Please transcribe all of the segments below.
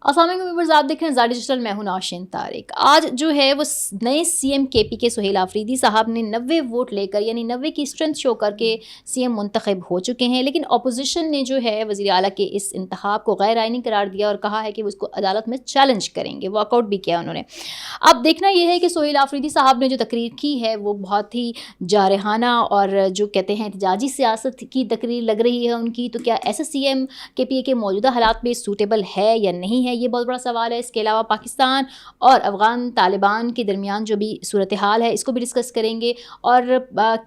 السلام علیکم ویورز، آپ دیکھ رہے ہیں زاڈ ڈیجیٹل، میں ہوں نوشین طارق۔ آج جو ہے وہ نئے سی ایم کے پی کے سہیل آفریدی صاحب نے 90 ووٹ لے کر، یعنی 90 کی اسٹرینتھ شو کر کے سی ایم منتخب ہو چکے ہیں، لیکن اپوزیشن نے جو ہے وزیر اعلیٰ کے اس انتخاب کو غیر آئینی قرار دیا اور کہا ہے کہ وہ اس کو عدالت میں چیلنج کریں گے، واک آؤٹ بھی کیا انہوں نے۔ اب دیکھنا یہ ہے کہ سہیل آفریدی صاحب نے جو تقریر کی ہے وہ بہت ہی جارحانہ اور جو کہتے ہیں احتجاجی سیاست کی تقریر لگ رہی ہے ان کی، تو کیا ایسا سی ایم کے پی کے موجودہ حالات میں سوٹیبل ہے یا نہیں ہے، یہ بہت بڑا سوال ہے۔ اس کے علاوہ پاکستان اور افغان طالبان کے درمیان جو بھی صورتحال ہے اس کو بھی ڈسکس کریں گے، اور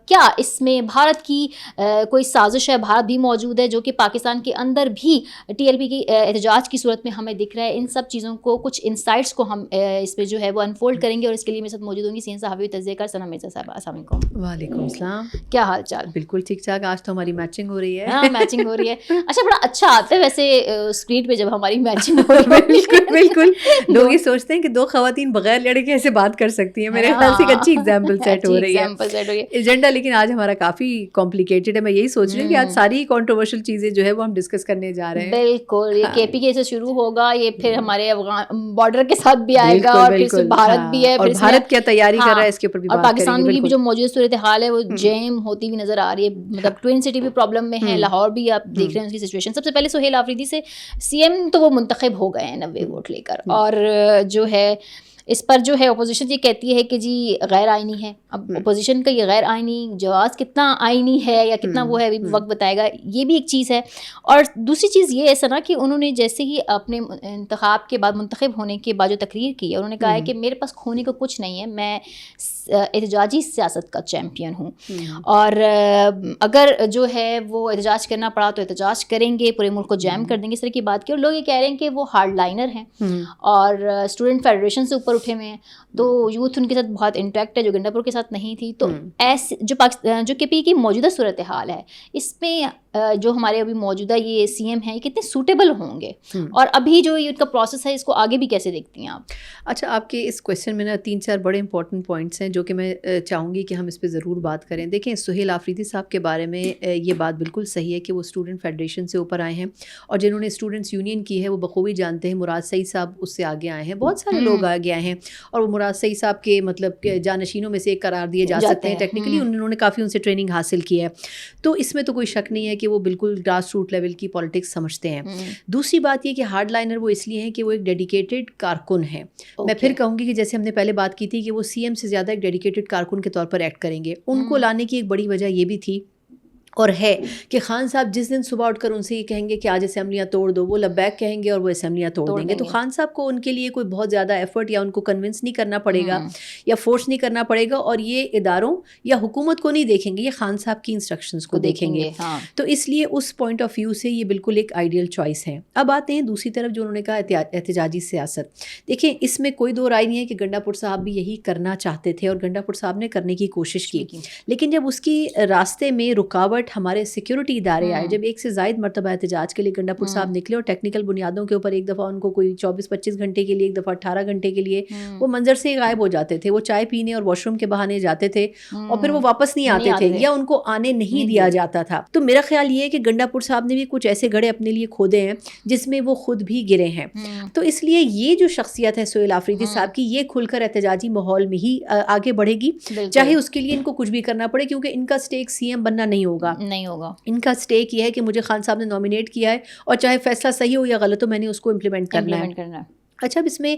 کیا اس میں بھارت کی کوئی سازش ہے، بھارت بھی موجود ہے جو کہ پاکستان کے اندر بھی ٹی ایل پی کی احتجاج کی صورت میں ہمیں دکھ رہا ہے۔ ان سب چیزوں کو، کچھ انسائٹس کو ہم اس پہ جو ہے وہ انفولڈ کریں گے، اور اس کے لیے میرے ساتھ موجود ہوں گی سین صحافی تجزیہ کار ثنا مرزا صاحبہ۔ السلام علیکم۔ وعلیکم السلام، کیا حال چال؟ بالکل ٹھیک ٹھاک۔ آج تو ہماری میچنگ ہو رہی ہے۔ ہاں میچنگ ہو رہی ہے۔ اچھا، بڑا اچھا آتا ہے ویسے اسکرین پہ جب ہماری میچنگ ہو رہی ہے۔ بالکل بالکل، لوگ یہ سوچتے ہیں کہ دو خواتین بغیر لڑے کے ایسے بات کر سکتی ہیں، میرے خیال سے ایک اچھی ایگزامپل سیٹ ہو رہی ہے ایجنڈا، لیکن آج ہمارا کافی کمپلیکیٹڈ ہے۔ میں یہی سوچ رہی ہوں کہ آج ساری کنٹروورشل چیزیں جو ہے وہ ہم ڈسکس کرنے جا رہے ہیں۔ بالکل، یہ کے پی کے سے شروع ہوگا، یہ پھر ہمارے افغان بارڈر کے ساتھ بھی آئے گا، اور پھر بھارت بھی ہے، اور بھارت کیا تیاری کر رہا ہے اس کے اوپر بھی بات کریں گے۔ اور پاکستان کی بھی جو موجود صورتحال ہے وہ جیم ہوتی ہوئی نظر آ رہی ہے، مطلب ٹوئن سٹی بھی پرابلم میں ہے، لاہور بھی آپ دیکھ رہے ہیں اس کی سچویشن۔ سب سے پہلے سہیل آفریدی سے سی ایم تو وہ منتخب ہو گئے ہیں 90 ووٹ لے کر، اور جو ہے اس پر جو ہے اپوزیشن یہ کہتی ہے کہ جی غیر آئینی ہے۔ اب اپوزیشن کا یہ غیر آئینی جواز کتنا آئینی ہے یا کتنا وہ ہے ابھی وقت بتائے گا، یہ بھی ایک چیز ہے۔ اور دوسری چیز یہ ہے سنا کہ انہوں نے جیسے ہی اپنے انتخاب کے بعد، منتخب ہونے کے بعد جو تقریر کی ہے، انہوں نے کہا ہے کہ میرے پاس کھونے کو کچھ نہیں ہے، میں احتجاجی سیاست کا چیمپئن ہوں، اور اگر جو ہے وہ احتجاج کرنا پڑا تو احتجاج کریں گے، پورے ملک کو جیم کر دیں گے، اس طرح کی بات کی۔ اور لوگ یہ کہہ رہے ہیں کہ وہ ہارڈ لائنر ہیں اور اسٹوڈنٹ فیڈریشن سے اوپر اٹھے ہوئے ہیں، تو یوتھ ان کے ساتھ بہت انٹیکٹ ہے جو گنڈا پور کے ساتھ نہیں تھی۔ تو ایسے جو کے پی کی موجودہ صورتحال ہے، اس میں جو ہمارے ابھی موجودہ یہ سی ایم ہیں یہ کتنے سوٹیبل ہوں گے، اور ابھی جو ان کا پروسیس ہے اس کو آگے بھی کیسے دیکھتی ہیں آپ؟ اچھا، آپ کے اس کویشچن میں نا 3-4 بڑے امپورٹنٹ پوائنٹس ہیں جو کہ میں چاہوں گی کہ ہم اس پہ ضرور بات کریں۔ دیکھیں، سہیل آفریدی صاحب کے بارے میں یہ بات بالکل صحیح ہے کہ وہ اسٹوڈنٹ فیڈریشن سے اوپر آئے ہیں، اور جنہوں نے اسٹوڈنٹس یونین کی ہے وہ بخوبی جانتے ہیں۔ مراد سعید صاحب اس سے آگے آئے ہیں، بہت سارے لوگ آگے آئے ہیں، اور وہ مراد سعید صاحب کے مطلب جانشینوں میں سے ایک قرار دیے جا سکتے ہیں۔ ٹیکنیکلی انہوں نے کافی ان سے ٹریننگ حاصل کی ہے، تو اس میں تو کوئی شک نہیں ہے کہ وہ بالکل گراس روٹ لیول کی پالیٹکس سمجھتے ہیں۔ دوسری بات یہ کہ ہارڈ لائنر وہ اس لیے ہیں کہ وہ ایک ڈیڈیکیٹڈ کارکن ہیں۔ میں پھر کہوں گی کہ جیسے ہم نے پہلے بات کی تھی کہ وہ سی ایم سے زیادہ ایک ڈیڈیکیٹڈ کارکن کے طور پر ایکٹ کریں گے۔ ان کو لانے کی ایک بڑی وجہ یہ بھی تھی اور ہے کہ خان صاحب جس دن صبح اٹھ کر ان سے یہ کہیں گے کہ آج اسمبلیاں توڑ دو، وہ لبیک کہیں گے اور وہ اسمبلیاں توڑ دیں گے، تو خان صاحب کو ان کے لیے کوئی بہت زیادہ ایفرٹ یا ان کو کنونس نہیں کرنا پڑے گا یا فورس نہیں کرنا پڑے گا، اور یہ اداروں یا حکومت کو نہیں دیکھیں گے، یہ خان صاحب کی انسٹرکشنز کو دیکھیں گے۔ تو اس لیے اس پوائنٹ آف ویو سے یہ بالکل ایک آئیڈیل چوائس ہے۔ اب آتے ہیں دوسری طرف جو انہوں نے کہا احتجاجی سیاست۔ دیکھیں، اس میں کوئی دو رائے نہیں ہے کہ گنڈا پور صاحب بھی یہی کرنا چاہتے تھے، اور گنڈا پور صاحب نے کرنے کی کوشش کی، لیکن جب اس کی راستے میں رکاوٹ ہمارے سیکورٹی ادارے آئے، جب ایک سے زائد مرتبہ احتجاج کے لیے گنڈا پور صاحب نکلے اور ٹیکنیکل بنیادوں کے اوپر ایک دفعہ ان کو کوئی 24-25 گھنٹے کے لیے، ایک دفعہ 18 گھنٹے کے لیے وہ منظر سے غائب ہو جاتے تھے، وہ چائے پینے اور واش روم کے بہانے جاتے تھے اور پھر وہ واپس نہیں آتے تھے، یا ان کو آنے نہیں دیا جاتا تھا۔ تو میرا خیال یہ ہے کہ گنڈا پور صاحب نے بھی کچھ ایسے گڑھے اپنے لیے کھودے ہیں جس میں وہ خود بھی گرے ہیں۔ تو اس لیے یہ جو شخصیت ہے سہیل آفریدی صاحب کی، یہ کھل کر احتجاجی ماحول میں ہی آگے بڑھے گی، چاہے اس کے لیے ان کو کچھ بھی کرنا پڑے، کیونکہ ان کا سٹیک سی ایم بننا نہیں ہوگا۔ ان کا سٹیک یہ ہے کہ مجھے خان صاحب نے نامینیٹ کیا ہے، اور چاہے فیصلہ صحیح ہو یا غلط ہو، میں نے اس کو امپلیمنٹ کرنا ہے۔ اچھا، اب اس میں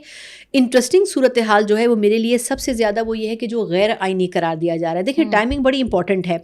انٹرسٹنگ صورتحال جو ہے وہ میرے لیے سب سے زیادہ وہ یہ ہے کہ جو غیر آئینی قرار دیا جا رہا ہے۔ دیکھیں، ٹائمنگ بڑی امپورٹنٹ ہے۔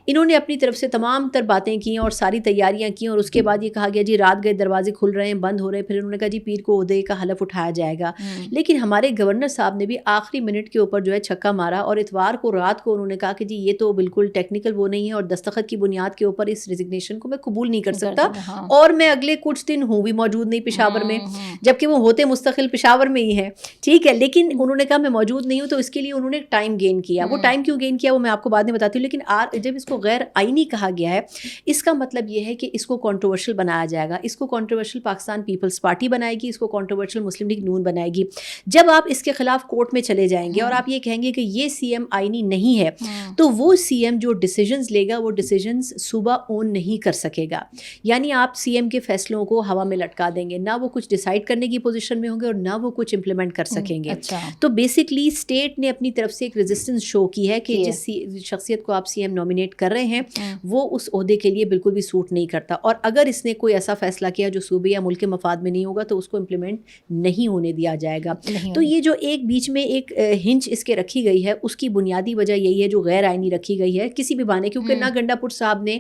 انہوں نے اپنی طرف سے تمام تر باتیں کی اور ساری تیاریاں کی، اور اس کے بعد یہ کہا گیا جی رات گئے دروازے کھل رہے ہیں، بند ہو رہے ہیں، پھر انہوں نے کہا جی پیر کو عہدے کا حلف اٹھایا جائے گا۔ لیکن ہمارے گورنر صاحب نے بھی آخری منٹ کے اوپر جو ہے چھکا مارا، اور اتوار کو رات کو انہوں نے کہا کہ جی یہ تو بالکل ٹیکنیکل وہ نہیں ہے، اور دستخط کی بنیاد کے اوپر اس ریزگنیشن کو میں قبول نہیں کر سکتا، اور میں اگلے کچھ دن ہوں بھی موجود نہیں پشاور میں، جبکہ وہ ہوتے مستقل پشاور میں ہی ہیں, ٹھیک ہے, لیکن انہوں نے کہا میں موجود نہیں ہوں, تو اس کے لیے انہوں نے ٹائم گین کیا. وہ ٹائم کیوں گین کیا وہ میں آپ کو بعد میں بتاتی ہوں. لیکن جب اس کو غیر آئینی کہا گیا ہے, اس کا مطلب یہ ہے کہ اس کو کنٹروورشل بنایا جائے گا. اس کو کنٹروورشل پاکستان پیپلز پارٹی بنائے گی, اس کو کنٹروورشل مسلم لیگ نون بنائے گی. جب آپ اس کے خلاف کورٹ میں چلے جائیں گے اور آپ یہ کہیں گے کہ یہ سی ایم آئینی نہیں ہے, تو وہ سی ایم جو ڈیسیجنز لے گا وہ ڈیسیجنز صوبہ اون نہیں کر سکے گا. یعنی آپ سی ایم کے فیصلوں کو ہوا میں لٹکا دیں گے, نہ وہ کچھ ڈیسائیڈ کرنے کی پوزیشن میں ہوں گے اور نہ وہ کچھ امپلیمنٹ کر سکیں گے. تو بیسکلی اسٹیٹ نے اپنی طرف سے ایک ریزسٹنس شو کی ہے کہ جس شخصیت کو آپ سی ایم نامینیٹ کر رہے ہیں وہ اس عہدے کے لیے بالکل بھی سوٹ نہیں کرتا, اور اگر اس نے کوئی ایسا فیصلہ کیا جو صوبے یا ملک کے مفاد میں نہیں ہوگا تو اس کو امپلیمنٹ نہیں ہونے دیا جائے گا. تو یہ جو ایک بیچ میں ایک ہنچ اس کے رکھی گئی ہے, اس کی بنیادی وجہ یہی ہے جو غیر آئینی رکھی گئی ہے کسی بھی بہانے, کیونکہ نہ گنڈا پور صاحب نے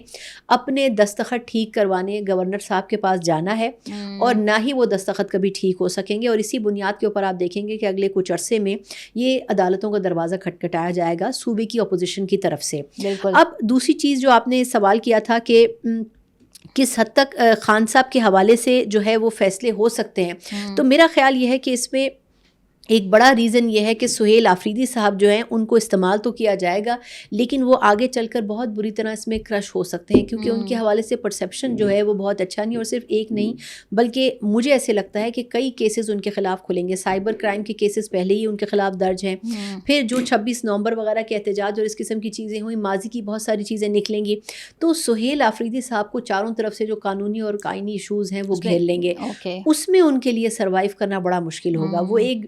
اپنے دستخط ٹھیک کروانے گورنر صاحب کے پاس جانا ہے اور نہ ہی وہ دستخط کبھی ٹھیک ہو سکیں گے, اور اسی بنیاد کے اوپر آپ دیکھیں گے کہ اگلے کچھ عرصے میں یہ عدالتوں کا دروازہ کھٹکھٹایا جائے گا صوبے کی اپوزیشن کی طرف سے. اب دوسری چیز جو آپ نے سوال کیا تھا کہ کس حد تک خان صاحب کے حوالے سے جو ہے وہ فیصلے ہو سکتے ہیں, تو میرا خیال یہ ہے کہ اس میں ایک بڑا ریزن یہ ہے کہ سہیل آفریدی صاحب جو ہیں ان کو استعمال تو کیا جائے گا, لیکن وہ آگے چل کر بہت بری طرح اس میں کرش ہو سکتے ہیں, کیونکہ ان کے حوالے سے پرسیپشن جو ہے وہ بہت اچھا نہیں, اور صرف ایک نہیں بلکہ مجھے ایسے لگتا ہے کہ کئی کیسز ان کے خلاف کھلیں گے. سائبر کرائم کے کیسز پہلے ہی ان کے خلاف درج ہیں, پھر جو 26 نومبر وغیرہ کے احتجاج اور اس قسم کی چیزیں ہوئیں, ماضی کی بہت ساری چیزیں نکلیں گی, تو سہیل آفریدی صاحب کو چاروں طرف سے جو قانونی اور آئینی ایشوز ہیں وہ گھیر لیں گے. اس میں ان کے لیے سروائیو کرنا بڑا مشکل ہوگا. وہ ایک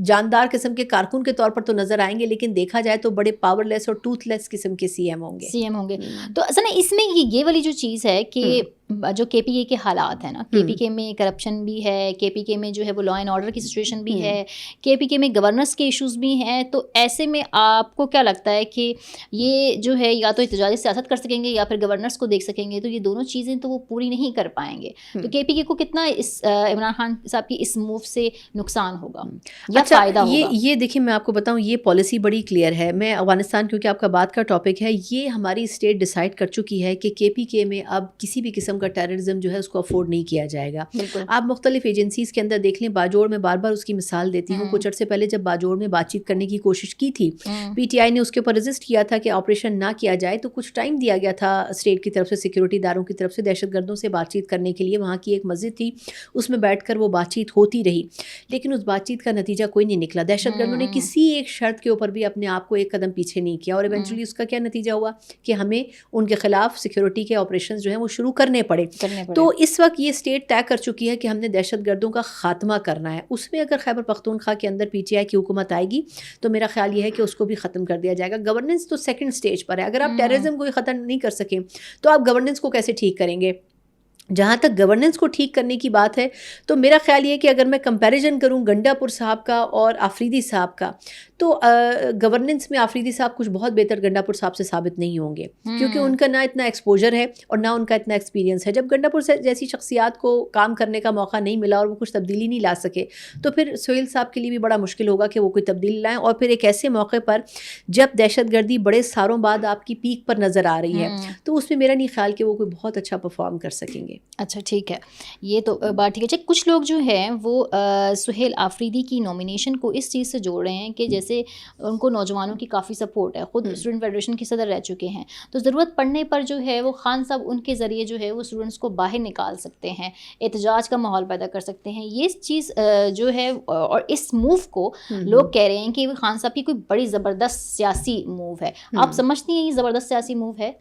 جاندار قسم کے کارکن کے طور پر تو نظر آئیں گے, لیکن دیکھا جائے تو بڑے پاور لیس اور ٹوتھ لیس قسم کے سی ایم ہوں گے. تو اصل میں اس میں یہ والی جو چیز ہے کہ جو کے پی کے کے حالات ہیں نا, کے پی کے میں کرپشن بھی ہے, کے پی کے میں جو ہے وہ لا اینڈ آرڈر کی سچویشن بھی ہے, کے پی کے میں گورننس کے ایشوز بھی ہیں, تو ایسے میں آپ کو کیا لگتا ہے کہ یہ جو ہے یا تو احتجاجی سیاست کر سکیں گے یا پھر گورننس کو دیکھ سکیں گے, تو یہ دونوں چیزیں تو وہ پوری نہیں کر پائیں گے. تو کے پی کے کو کتنا اس عمران خان صاحب کی اس موو سے نقصان ہوگا یا فائدہ ہوگا؟ یہ دیکھیں میں آپ کو بتاؤں, یہ پالیسی بڑی کلیئر ہے. میں افغانستان, کیونکہ آپ کا بات کا ٹاپک ہے, یہ ہماری اسٹیٹ ڈیسائیڈ کر چکی ہے کہ کے پی کے میں اب کسی بھی قسم کا ٹیررزم جو ہے اس کو افورڈ نہیں کیا جائے گا. آپ مختلف ایجنسیز کے اندر دیکھ لیں, باجوڑ میں بار بار اس کی مثال دیتی ہوں, کچھ عرصے پہلے جب باجوڑ میں بات چیت کرنے کی کوشش کی تھی, پی ٹی آئی نے اس کے اوپر رجسٹ کیا تھا کہ آپریشن نہ کیا جائے, تو کچھ ٹائم دیا گیا تھا اسٹیٹ کی طرف سے, سیکورٹی اداروں کی طرف سے دہشت گردوں سے بات چیت کرنے کے لیے. وہاں کی ایک مسجد تھی, اس میں بیٹھ کر وہ بات چیت ہوتی رہی, لیکن اس بات چیت کا نتیجہ کوئی نہیں نکلا. دہشت گردوں نے کسی ایک شرط کے اوپر بھی اپنے آپ کو ایک قدم پیچھے نہیں کیا, اور ایونچولی اس کا کیا نتیجہ ہوا کہ ہمیں ان کے خلاف سیکورٹی کے آپریشنز جو ہیں وہ شروع کرنے پڑے. تو اس وقت یہ اسٹیٹ طے کر چکی ہے کہ ہم نے دہشت گردوں کا خاتمہ کرنا ہے. اس میں اگر خیبر پختونخوا کے اندر پی ٹی آئی کی حکومت آئے گی تو میرا خیال یہ ہے کہ اس کو بھی ختم کر دیا جائے گا. گورننس تو سیکنڈ سٹیج پر ہے. اگر آپ ٹیررزم کو ختم نہیں کر سکیں تو آپ گورننس کو کیسے ٹھیک کریں گے؟ جہاں تک گورننس کو ٹھیک کرنے کی بات ہے تو میرا خیال یہ کہ اگر میں کمپیریزن کروں گنڈا پور صاحب کا اور آفریدی صاحب کا, تو گورننس میں آفریدی صاحب کچھ بہت بہتر گنڈا پور صاحب سے ثابت نہیں ہوں گے, کیونکہ ان کا نہ اتنا ایکسپوجر ہے اور نہ ان کا اتنا ایکسپیرینس ہے. جب گنڈا پور جیسی شخصیات کو کام کرنے کا موقع نہیں ملا اور وہ کچھ تبدیلی نہیں لا سکے, تو پھر سہیل صاحب کے لیے بھی بڑا مشکل ہوگا کہ وہ کوئی تبدیلی لائیں, اور پھر ایک ایسے موقع پر جب دہشت گردی بڑے سالوں بعد آپ کی پیک پر نظر آ رہی ہے, تو اس میں میرا نہیں خیال کہ وہ کوئی بہت اچھا پرفارم کر سکیں گے. اچھا ٹھیک ہے, یہ تو بات ٹھیک ہے. کچھ لوگ جو ہیں وہ سہیل آفریدی کی نامینیشن کو اس چیز سے جوڑ رہے ہیں کہ جیسے ان کو نوجوانوں کی کافی سپورٹ ہے, خود اسٹوڈنٹ فیڈریشن کے صدر رہ چکے ہیں, تو ضرورت پڑنے پر جو ہے وہ خان صاحب ان کے ذریعے جو ہے وہ اسٹوڈنٹس کو باہر نکال سکتے ہیں, احتجاج کا ماحول پیدا کر سکتے ہیں. یہ چیز جو ہے, اور اس موو کو لوگ کہہ رہے ہیں کہ خان صاحب کی کوئی بڑی زبردست سیاسی موو ہے. آپ سمجھتی ہیں یہ زبردست سیاسی موو ہے؟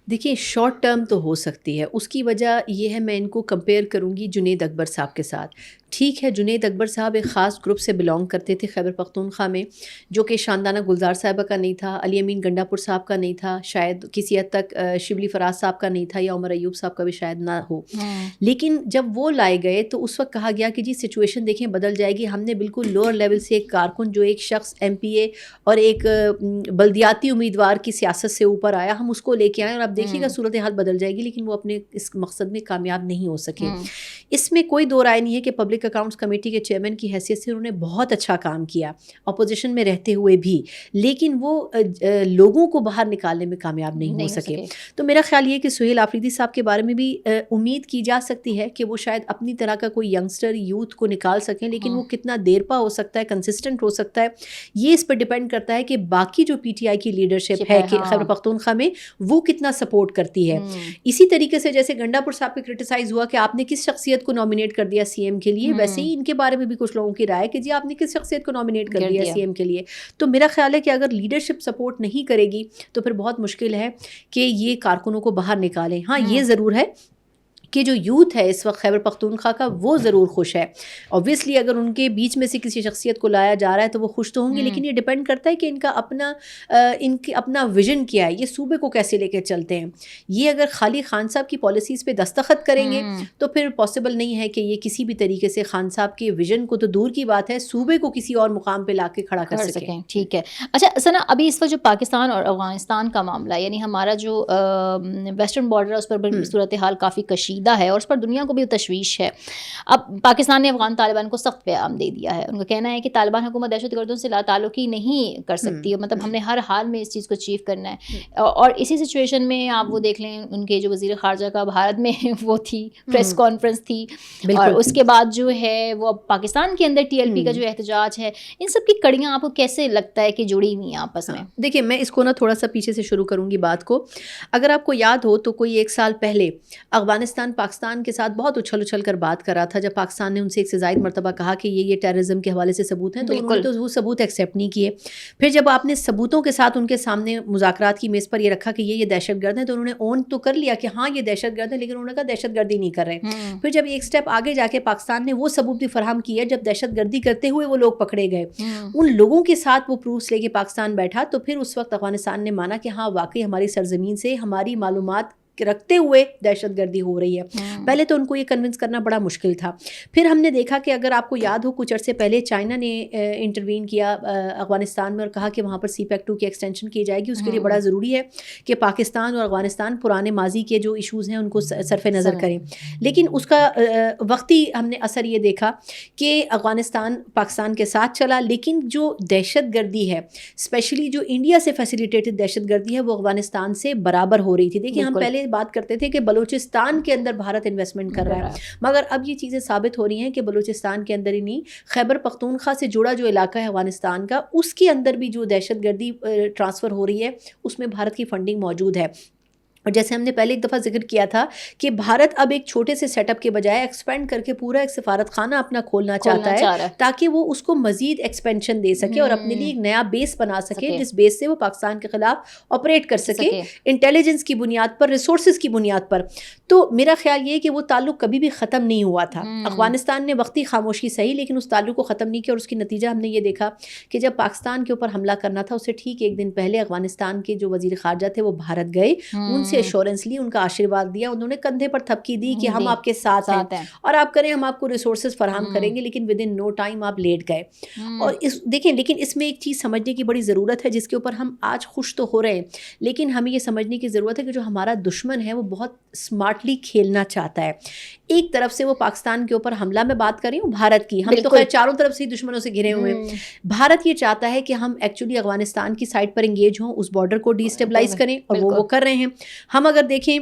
دیکھیے شارٹ ٹرم تو ہو سکتی ہے. اس کی وجہ یہ ہے, میں ان کو کمپیئر کروں گی جنید اکبر صاحب کے ساتھ. ٹھیک ہے, جنید اکبر صاحب ایک خاص گروپ سے بلانگ کرتے تھے خیبر پختونخوا میں, جو کہ شاندانہ گلزار صاحبہ کا نہیں تھا, علی امین گنڈا پور صاحب کا نہیں تھا, شاید کسی حد تک شبلی فراز صاحب کا نہیں تھا, یا عمر ایوب صاحب کا بھی شاید نہ ہو. لیکن جب وہ لائے گئے تو اس وقت کہا گیا کہ جی سچویشن دیکھیں بدل جائے گی. ہم نے بالکل لوور لیول سے ایک کارکن جو ایک شخص ایم پی اے اور ایک بلدیاتی امیدوار کی سیاست سے اوپر آیا, ہم اس کو لے کے آئے, اور اب دیکھیے گا صورتحال بدل جائے گی, لیکن وہ اپنے اس مقصد میں کامیاب نہیں ہو سکے. اس میں کوئی دو رائے نہیں ہے کہ پبلک اکاؤنٹس کمیٹی کے چیئرمین کی حیثیت سے انہوں نے بہت اچھا کام کیا اپوزیشن میں رہتے ہوئے بھی، لیکن وہ لوگوں کو باہر نکالنے میں کامیاب نہیں ہو سکے. تو میرا خیال یہ کہ سہیل آفریدی صاحب کے بارے میں بھی امید کی جا سکتی ہے کہ وہ شاید اپنی طرح کا کوئی ینگسٹر یوتھ کو نکال سکیں، لیکن وہ کتنا دیر پا ہو سکتا ہے، کنسسٹنٹ ہو سکتا ہے، یہ اس پر ڈیپینڈ کرتا ہے کہ باقی جو پی ٹی آئی کی لیڈرشپ ہے کہ خیبر پختونخوا میں وہ کتنا سپورٹ کرتی ہے. اسی طریقے سے جیسے گنڈا پور صاحب پہ کرٹیسائز ہوا کہ آپ نے کس شخصیت کو نامینیٹ کر دیا سی ایم کے لیے، ویسے ہی ان کے بارے میں بھی کچھ لوگوں کی رائے کہ جی آپ نے کس شخصیت کو نامینیٹ کر دیا سی ایم کے لیے. تو میرا خیال ہے کہ اگر لیڈرشپ سپورٹ نہیں کرے گی تو پھر بہت مشکل ہے کہ یہ کارکنوں کو باہر نکالیں. ہاں یہ ضرور ہے کہ جو یوتھ ہے اس وقت خیبر پختونخوا کا وہ ضرور خوش ہے. اوبویسلی اگر ان کے بیچ میں سے کسی شخصیت کو لایا جا رہا ہے تو وہ خوش تو ہوں گے، لیکن یہ ڈیپینڈ کرتا ہے کہ ان کا اپنا ویژن کیا ہے، یہ صوبے کو کیسے لے کے چلتے ہیں. یہ اگر خالی خان صاحب کی پالیسیز پہ دستخط کریں گے تو پھر پاسبل نہیں ہے کہ یہ کسی بھی طریقے سے خان صاحب کے ویژن کو تو دور کی بات ہے صوبے کو کسی اور مقام پہ لا کے کھڑا کر سکیں. ٹھیک ہے. اچھا ثنا، ابھی اس وقت جو پاکستان اور افغانستان کا معاملہ، یعنی ہمارا جو ویسٹرن بارڈر ہے اس پر صورتحال کافی کشیدہ ہے اور اس پر دنیا کو بھی تشویش ہے. اب پاکستان نے افغان طالبان کو سخت پیغام دے دیا ہے. ان کا کہنا ہے کہ طالبان حکومت دہشت گردوں سے لا تعلقی نہیں کر سکتی، مطلب ہم نے ہر حال میں اس چیز کو اچیو کرنا ہے. اور اسی سچویشن میں آپ وہ دیکھ لیں ان کے جو وزیر خارجہ کا بھارت میں وہ تھی پریس کانفرنس تھی، اور اس کے بعد جو ہے وہ پاکستان کے اندر ٹی ایل پی کا جو احتجاج ہے، ان سب کی کڑیاں آپ کو کیسے لگتا ہے کہ جڑی ہوئی ہیں آپس میں؟ دیکھیں میں اس کو نا تھوڑا سا پیچھے سے شروع کروں گی بات کو. اگر آپ کو یاد ہو تو کوئی 1 سال پہلے افغانستان پاکستان کے ساتھ بہت اچھل کر بات کر رہا تھا جب پاکستان نے ان سے 1 سے زائد مرتبہ کہا کہ یہ ٹیررزم کے حوالے سے ثبوت ہیں، تو انہوں نے تو وہ ثبوت ایکسیپٹ نہیں کیے. پھر جب آپ نے ثبوتوں کے ساتھ ان کے سامنے مذاکرات کی میز پر یہ رکھا کہ یہ دہشت گرد ہیں، تو انہوں نے اون تو کر لیا کہ ہاں یہ دہشت گرد ہیں، لیکن انہوں نے کہا دہشت گردی نہیں کر رہے. پھر جب ایک سٹیپ آگے جا کے پاکستان نے وہ ثبوت بھی فراہم کیا جب دہشت گردی کرتے ہوئے وہ لوگ پکڑے گئے، ان لوگوں کے ساتھ وہ پروفس لے کے پاکستان بیٹھا، تو پھر اس وقت افغانستان نے مانا کہ ہاں واقعی ہماری سرزمین سے ہماری معلومات رکھتے ہوئے دہشت گردی ہو رہی ہے. پہلے تو ان کو یہ کنونس کرنا بڑا مشکل تھا. پھر ہم نے دیکھا کہ اگر آپ کو یاد ہو کچھ عرصے پہلے چائنا نے انٹروین کیا افغانستان میں اور کہا کہ وہاں پر CPEC-2 کی ایکسٹینشن کی جائے گی. اس کے لیے بڑا ضروری ہے کہ پاکستان اور افغانستان پرانے ماضی کے جو ایشوز ہیں ان کو صرف نظر کریں. لیکن اس کا وقتی ہم نے اثر یہ دیکھا کہ افغانستان پاکستان کے ساتھ چلا، لیکن جو دہشت گردی ہے اسپیشلی جو انڈیا سے فیسیلیٹیٹڈ دہشت گردی ہے وہ افغانستان سے برابر ہو رہی تھی. دیکھیں ہم پہلے بات کرتے تھے کہ بلوچستان کے اندر بھارت انویسٹمنٹ کر رہا ہے، مگر اب یہ چیزیں ثابت ہو رہی ہیں کہ بلوچستان کے اندر ہی نہیں، خیبر پختونخوا سے جڑا جو علاقہ ہے افغانستان کا، اس کے اندر بھی جو دہشت گردی ٹرانسفر ہو رہی ہے اس میں بھارت کی فنڈنگ موجود ہے. اور جیسے ہم نے پہلے ایک دفعہ ذکر کیا تھا کہ بھارت اب ایک چھوٹے سے سیٹ اپ کے بجائے ایکسپینڈ کر کے پورا ایک سفارت خانہ اپنا کھولنا چاہتا ہے تاکہ وہ اس کو مزید ایکسپینشن دے سکے اور اپنے لیے ایک نیا بیس بنا سکے جس بیس سے وہ پاکستان کے خلاف آپریٹ کر سکے انٹیلیجنس کی بنیاد پر، ریسورسز کی بنیاد پر. تو میرا خیال یہ ہے کہ وہ تعلق کبھی بھی ختم نہیں ہوا تھا. افغانستان نے وقتی خاموشی سہی لیکن اس تعلق کو ختم نہیں کیا، اور اس کی نتیجہ ہم نے یہ دیکھا کہ جب پاکستان کے اوپر حملہ کرنا تھا اس سے ٹھیک 1 دن پہلے افغانستان کے جو وزیر خارجہ تھے وہ بھارت گئے، ان سے ایشورنس لی، ان کا آشیرواد دیا، انہوں نے کندھے پر تھپکی دی کہ ہم آپ کے ساتھ ہیں اور آپ کریں، ہم آپ کو ریسورسز فراہم کریں گے، لیکن ود ان نو ٹائم آپ لیٹ گئے. اور دیکھیں لیکن اس میں ایک چیز سمجھنے کی بڑی ضرورت ہے جس کے اوپر ہم آج خوش تو ہو رہے ہیں، لیکن ہمیں یہ سمجھنے کی ضرورت ہے کہ جو ہمارا دشمن ہے وہ بہت اسمارٹلی کھیلنا چاہتا ہے. ایک طرف سے وہ پاکستان کے اوپر حملہ میں بات کر رہی ہوں بھارت کی، ہم تو خیر چاروں طرف سے دشمنوں سے گھرے ہوئے ہیں. بھارت یہ چاہتا ہے کہ ہم ایکچولی افغانستان کی سائڈ پر انگیج ہوں، اس بارڈر کو ڈی اسٹیبلائز کریں، اور وہ کر رہے ہیں. ہم اگر دیکھیں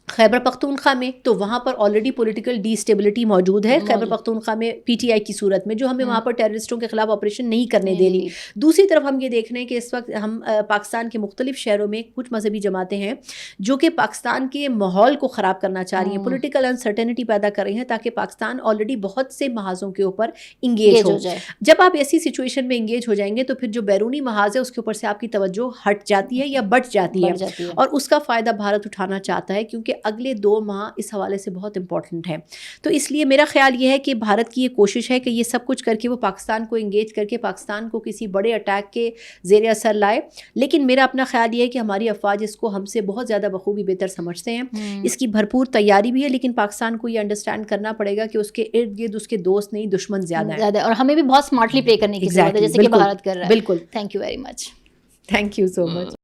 خیبر پختونخوا میں تو وہاں پر آلریڈی پولیٹیکل ڈی اسٹیبلٹی موجود ہے خیبر پختونخوا میں پی ٹی آئی کی صورت میں، جو ہمیں وہاں پر ٹیررسٹوں کے خلاف آپریشن نہیں کرنے دے رہی. دوسری طرف ہم یہ دیکھ رہے ہیں کہ اس وقت ہم پاکستان کے مختلف شہروں میں کچھ مذہبی جماعتیں ہیں جو کہ پاکستان کے ماحول کو خراب کرنا چاہ رہی ہیں، پولیٹیکل انسرٹینٹی پیدا کر رہی ہیں تاکہ پاکستان آلریڈی بہت سے محاذوں کے اوپر انگیج ہو جائے. جب آپ ایسی سچویشن میں انگیج ہو جائیں گے تو پھر جو بیرونی محاذ ہے اس کے اوپر سے آپ کی توجہ ہٹ جاتی ہے یا بٹ جاتی ہے، اور اس کا فائدہ بھارت اٹھانا چاہتا ہے کیونکہ اگلے 2 ماہ اس حوالے سے بہت امپورٹنٹ ہے. تو اس لیے میرا خیال یہ ہے کہ بھارت کی یہ کوشش ہے کہ یہ سب کچھ کر کے وہ پاکستان کو انگیج کر کے پاکستان کو کسی بڑے اٹیک کے زیر اثر لائے. لیکن میرا اپنا خیال یہ ہے کہ ہماری افواج اس کو ہم سے بہت زیادہ بخوبی بہتر سمجھتے ہیں، اس کی بھرپور تیاری بھی ہے، لیکن پاکستان کو یہ انڈرسٹینڈ کرنا پڑے گا کہ اس کے ارد گرد اس کے دوست نہیں دشمن زیادہ ہیں، اور ہمیں بھی بہت اسمارٹلی پلے کرنے کی ضرورت ہے جیسے کہ بھارت کر رہا ہے. بالکل. Thank you very much. Thank you so much.